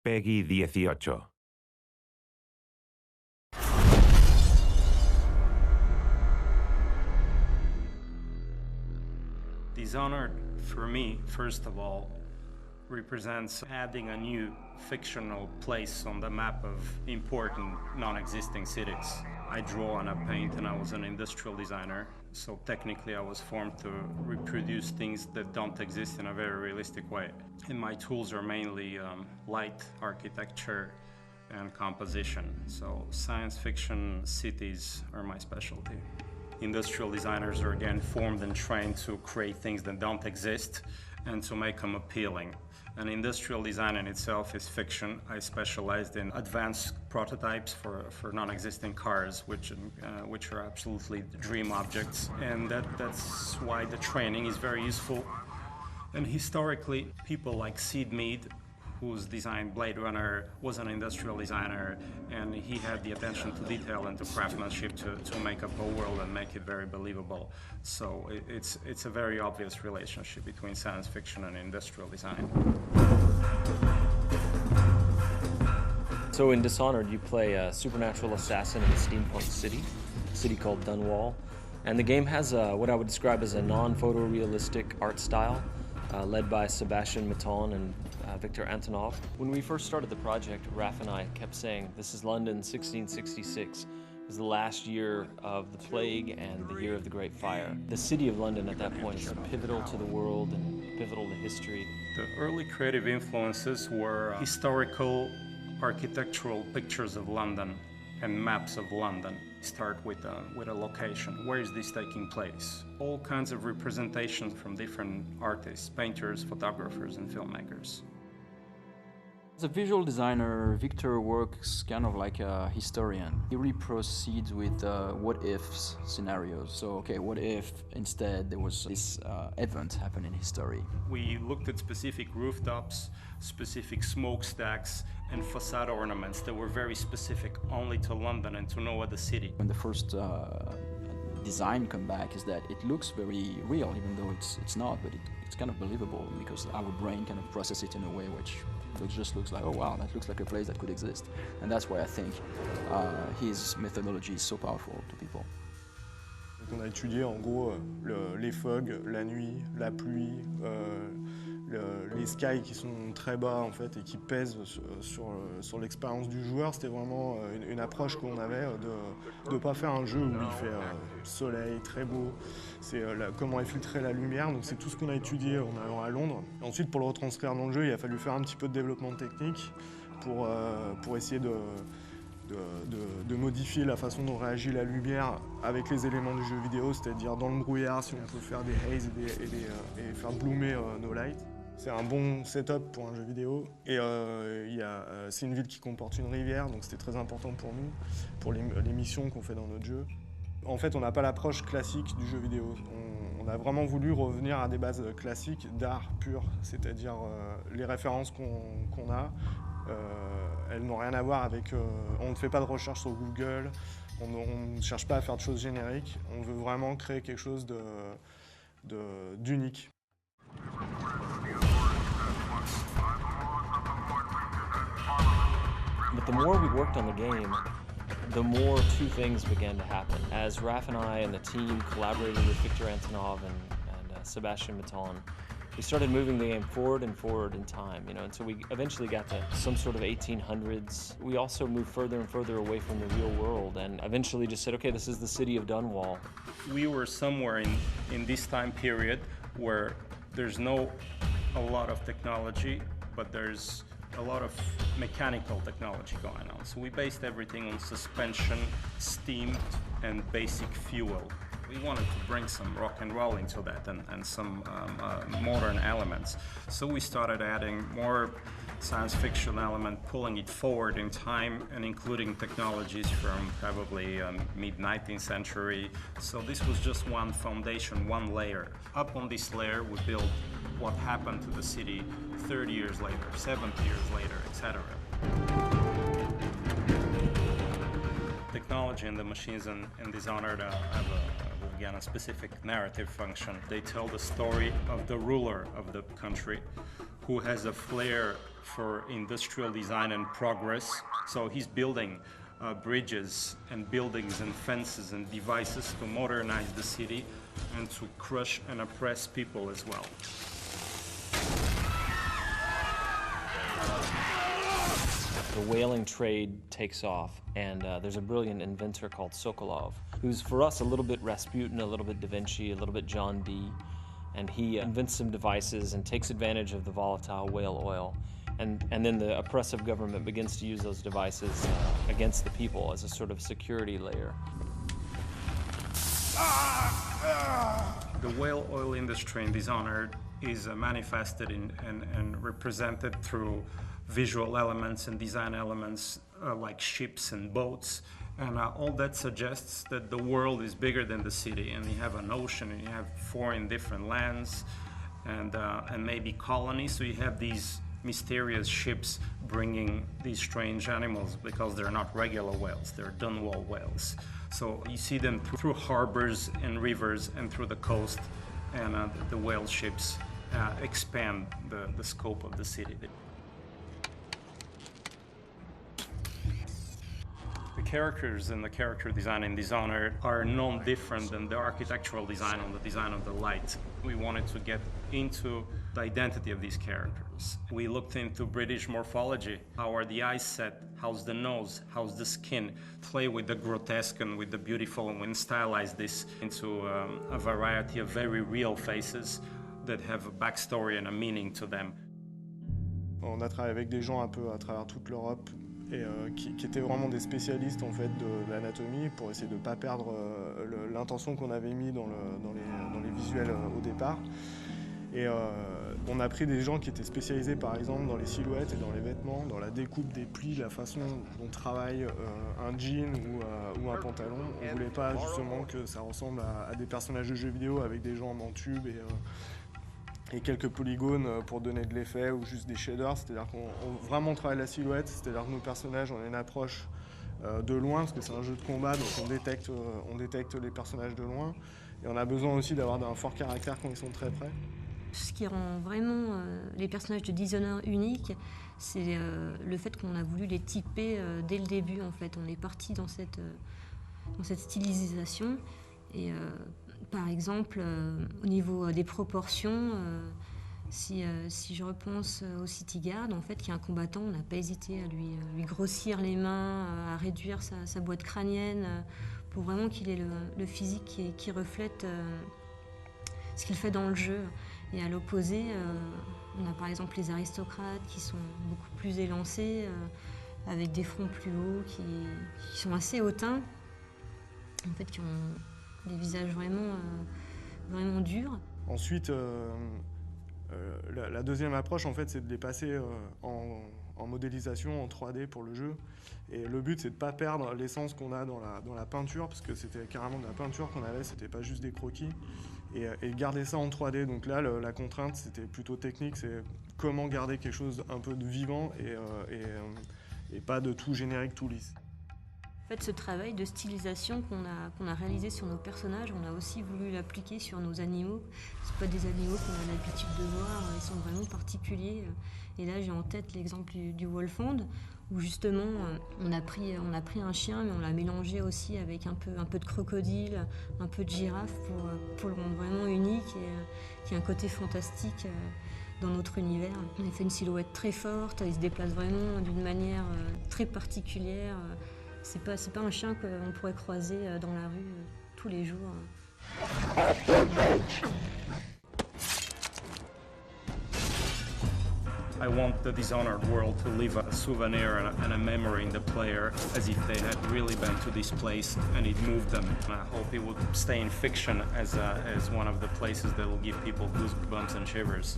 Peggy 18. Dishonored, for me, first of all, represents adding a new fictional place on the map of important non-existing cities. I draw and I paint, and I was an industrial designer, so technically I was formed to reproduce things that don't exist in a very realistic way. And my tools are mainly light, architecture, and composition. So science fiction cities are my specialty. Industrial designers are again formed and trained to create things that don't exist and to make them appealing. And industrial design in itself is fiction. I specialized in advanced prototypes for non-existing cars, which are absolutely dream objects. And that's why the training is very useful. And historically, people like Sid Mead, who's designed Blade Runner, was an industrial designer, and he had the attention to detail and to craftsmanship to make up a world and make it very believable. So it's a very obvious relationship between science fiction and industrial design. So in Dishonored, you play a supernatural assassin in a steampunk city called Dunwall. And the game has what I would describe as a non-photorealistic art style, led by Sebastian Maton and Victor Antonov. When we first started the project, Raph and I kept saying, this is London 1666. It was the last year of the plague and the year of the Great Fire. The city of London at that point is pivotal to the world and pivotal to history. The early creative influences were historical architectural pictures of London and maps of London. Start with a location. Where is this taking place? All kinds of representations from different artists, painters, photographers, and filmmakers. As a visual designer, Victor works kind of like a historian. He really proceeds with what-ifs scenarios. So, okay, what if instead there was this event happen in history? We looked at specific rooftops, specific smokestacks, and facade ornaments that were very specific only to London and to no other city. When the first design come back is that it looks very real, even though it's not, but it's kind of believable because our brain kind of processes it in a way which it just looks like, oh wow, that looks like a place that could exist. And that's why I think his methodology is so powerful to people. Donc on a étudié en gros les fogs, la nuit, la pluie, les skies qui sont très bas en fait et qui pèsent sur l'expérience du joueur. C'était vraiment une approche qu'on avait de ne pas faire un jeu où il fait soleil, très beau. C'est comment infiltrer la lumière, donc c'est tout ce qu'on a étudié en allant à Londres. Et ensuite pour le retranscrire dans le jeu, il a fallu faire un petit peu de développement technique pour essayer de modifier la façon dont réagit la lumière avec les éléments du jeu vidéo, c'est-à-dire dans le brouillard, si on peut faire des haze et faire bloomer nos lights. C'est un bon setup pour un jeu vidéo. Et c'est une ville qui comporte une rivière, donc c'était très important pour nous, pour les missions qu'on fait dans notre jeu. En fait, on n'a pas l'approche classique du jeu vidéo. On a vraiment voulu revenir à des bases classiques d'art pur, c'est-à-dire les références qu'on a. Elles n'ont rien à voir avec... on ne fait pas de recherche sur Google, on ne cherche pas à faire de choses génériques, on veut vraiment créer quelque chose d'unique. But the more we worked on the game, the more two things began to happen. As Raph and I and the team collaborated with Victor Antonov and Sebastian Maton, we started moving the game forward and forward in time, until we eventually got to some sort of 1800s. We also moved further and further away from the real world and eventually just said, okay, this is the city of Dunwall. We were somewhere in this time period where there's a lot of technology, but there's a lot of mechanical technology going on. So we based everything on suspension, steam, and basic fuel. We wanted to bring some rock and roll into that and some modern elements. So we started adding more science fiction element, pulling it forward in time and including technologies from probably mid-19th century. So this was just one foundation, one layer. Up on this layer, we built what happened to the city 30 years later, 70 years later, etc. Technology and the machines in Dishonored have a specific narrative function. They tell the story of the ruler of the country who has a flair for industrial design and progress. So he's building bridges and buildings and fences and devices to modernize the city and to crush and oppress people as well. The whaling trade takes off, and there's a brilliant inventor called Sokolov, who's for us a little bit Rasputin, a little bit Da Vinci, a little bit John Dee, and he invents some devices and takes advantage of the volatile whale oil. And then the oppressive government begins to use those devices against the people as a sort of security layer. The whale oil industry in Dishonored is manifested and represented through visual elements and design elements like ships and boats. And all that suggests that the world is bigger than the city, and you have an ocean, and you have foreign different lands, and maybe colonies. So you have these mysterious ships bringing these strange animals because they're not regular whales, they're Dunwall whales. So you see them through harbors and rivers and through the coast, and the whale ships expand the scope of the city. The characters and the character design in Dishonored are no different than the architectural design and the design of the light. We wanted to get into the identity of these characters. We looked into British morphology. How are the eyes set? How's the nose? How's the skin? Play with the grotesque and with the beautiful, and we stylize this into a variety of very real faces that have a backstory and a meaning to them. On a travaillé avec des gens un peu à travers toute l'Europe et qui étaient vraiment des spécialistes en fait de l'anatomie pour essayer de ne pas perdre l'intention qu'on avait mis dans les visuels au départ. Et on a pris des gens qui étaient spécialisés par exemple dans les silhouettes et dans les vêtements, dans la découpe des plis, la façon dont travaille un jean ou un pantalon. On ne voulait pas justement que ça ressemble à des personnages de jeux vidéo avec des jambes en tube et quelques polygones pour donner de l'effet ou juste des shaders. C'est-à-dire qu'on vraiment travaille la silhouette, c'est-à-dire que nos personnages, on a une approche de loin parce que c'est un jeu de combat, donc on détecte les personnages de loin. Et on a besoin aussi d'avoir un fort caractère quand ils sont très près. Ce qui rend vraiment les personnages de Dishonored uniques, c'est le fait qu'on a voulu les typer dès le début. En fait, on est parti dans cette stylisation. Et par exemple, au niveau des proportions, si je repense au City Guard, en fait, qui est un combattant, on n'a pas hésité à lui grossir les mains, à réduire sa boîte crânienne, pour vraiment qu'il ait le physique qui reflète ce qu'il fait dans le jeu. Et à l'opposé, on a par exemple les aristocrates qui sont beaucoup plus élancés, avec des fronts plus hauts, qui sont assez hautains, en fait, qui ont des visages vraiment durs. Ensuite, la deuxième approche, en fait, c'est de les passer en modélisation, en 3D pour le jeu. Et le but, c'est de ne pas perdre l'essence qu'on a dans la peinture, parce que c'était carrément de la peinture qu'on avait, c'était pas juste des croquis. Et garder ça en 3D. Donc là, la contrainte, c'était plutôt technique, c'est comment garder quelque chose un peu de vivant et pas de tout générique, tout lisse. En fait, ce travail de stylisation qu'on a réalisé sur nos personnages, on a aussi voulu l'appliquer sur nos animaux. Ce pas des animaux qu'on a l'habitude de voir, ils sont vraiment particuliers. Et là, j'ai en tête l'exemple du Wolfhound, où justement, on a pris un chien, mais on l'a mélangé aussi avec un peu de crocodile, un peu de girafe, pour le rendre vraiment unique et qui a un côté fantastique dans notre univers. On a fait une silhouette très forte, il se déplace vraiment d'une manière très particulière. C'est pas un chien qu'on pourrait croiser dans la rue tous les jours. I want the Dishonored world to leave a souvenir and a memory in the player as if they had really been to this place and it moved them. And I hope it would stay in fiction as one of the places that will give people goosebumps and shivers.